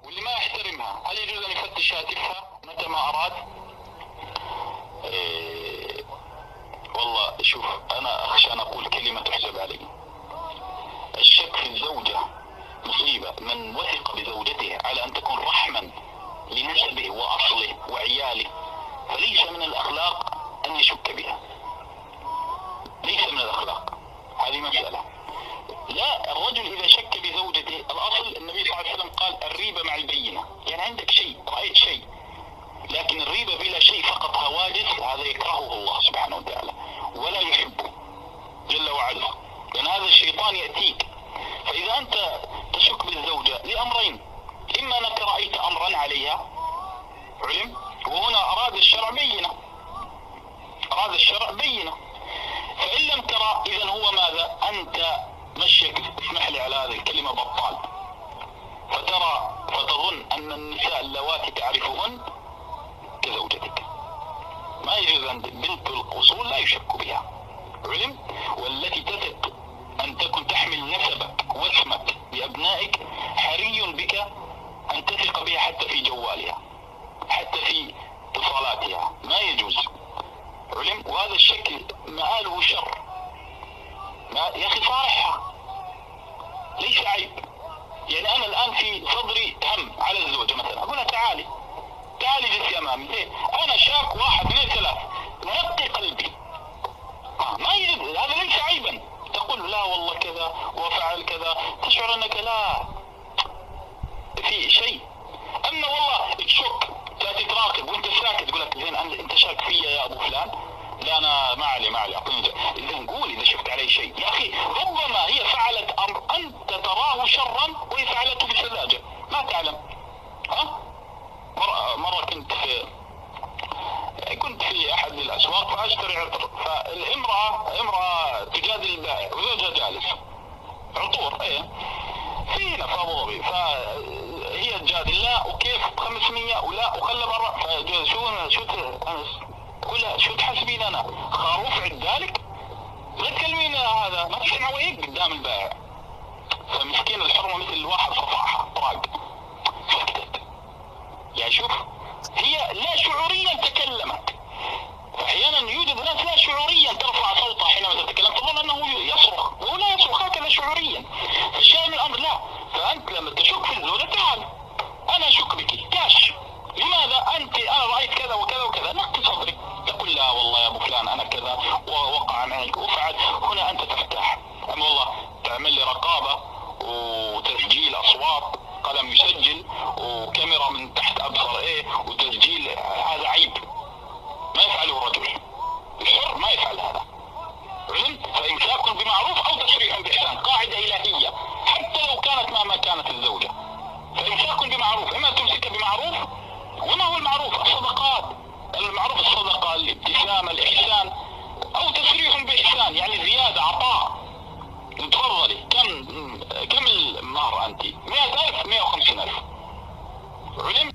واللي ما يحترمها هل يجوز أن يفتش هاتفها متى ما أراد؟ والله شوف، أنا أخشى أن أقول كلمة تحسب علي. الشك في الزوجة مصيبة. من وثق بزوجته على أن تكون رحما لنسبه وأصله وعياله فليس من الأخلاق أن يشك بها، ليس من الأخلاق. هذه مسألة. لا، الرجل إذا شك بزوجته الأصل النبي صلى الله عليه وسلم قال الريبة مع البينة. يعني عندك شيء، رأيت شيء، لكن الريبة بلا شيء فقط هواجس، هذا يكرهه الله سبحانه وتعالى ولا يحبه جل وعلا، لأن هذا الشيطان يأتيك. فإذا أنت تشك بالزوجة لأمرين: إما أنك رأيت أمرا عليها علم، وهنا أراد الشرع بينة، أراد الشرع بينة. فإن لم ترى إذن هو ماذا؟ أنت مشيك، اسمح لي على هذه الكلمة، بطال. فتظن أن النساء اللواتي تعرفهن كزوجتك. ما يجوز أن بنت الأصول لا يشك بها علم، والتي تثق أن تكون تحمل نسبك واسمك بأبنائك حري بك أن تثق بها حتى في جوالها، حتى في اتصالاتها، ما يجوز علم. وهذا الشكل مآله شر. يا أخي صارحها، ليس عيب. يعني أنا الآن في صدري هم على الزوجة مثلا، أقولها تعالي جلسي أمامي، ليه؟ أنا شاك 1 2 3، نقي قلبي. ما يجوز، هذا ليس عيبا. تقول لا والله كذا وفعل كذا، تشعر أنك لا في شيء. أما والله تشك، تأتي تراقب وأنت ساكت، تقول لك زين أنت شاك فيا يا أبو فلان؟ لا أنا ما علي إذا نقول إذا شفت علي شيء. يا أخي ربما هي فعلت أمر أنت تراه شرا وهي فعلته بسذاجة، ما تعلم. مرة كنت في أحد الأسواق فأشتري عطر، فالامرأة تجادل البائع وزوجها جالس، عطور في نفاضوبي، فهي تجادل لا وكيف 500 ولا وخلى برا. شو تحسبين أنا خروف عند ذلك؟ لا تكلمين هذا، ما تسمع ويك قدام البائع. فمسكين الحرمة مثل الواحد صفعها طراق، سكتت. يعني شوف، هي لا شعوريا تكلمت. فأحيانا يوجد ناس لا شعوريا ترفع صوتها حينما تتكلم، تظن أنه يصرخ وهو لا يصرخ، هكذا شعوريا. فالشاهد من الأمر لا. فأنت لما تشك في الزوجة تعال، أنا أشك بك كاش. لماذا؟ أنا رأيت كذا وكذا وكذا، نقي صدري، تقول لا والله يا أبو فلان أنا كذا ووقع معك وفعل. هنا أنت ترتاح. أما والله تعمل لي رقابة وتسجيل أصوات، قلم يسجل وكاميرا من تحت أبصر وتسجيل، هذا عيب ما يفعله الرجل الحر، ما يفعل هذا علم. فإمساك بمعروف أو تشريع بإحسان، قاعدة إلهية حتى لو كانت مهما كانت الزوجة. فإمساك بمعروف، إما تمسك بمعروف. وما هو المعروف؟ الصدقات، المعروف الصدقة، الابتسامة، الإحسان، أو تشريع بإحسان يعني زيادة عطاء. تفضلي، كم المهر أنت؟ 100,000 150,000 علم.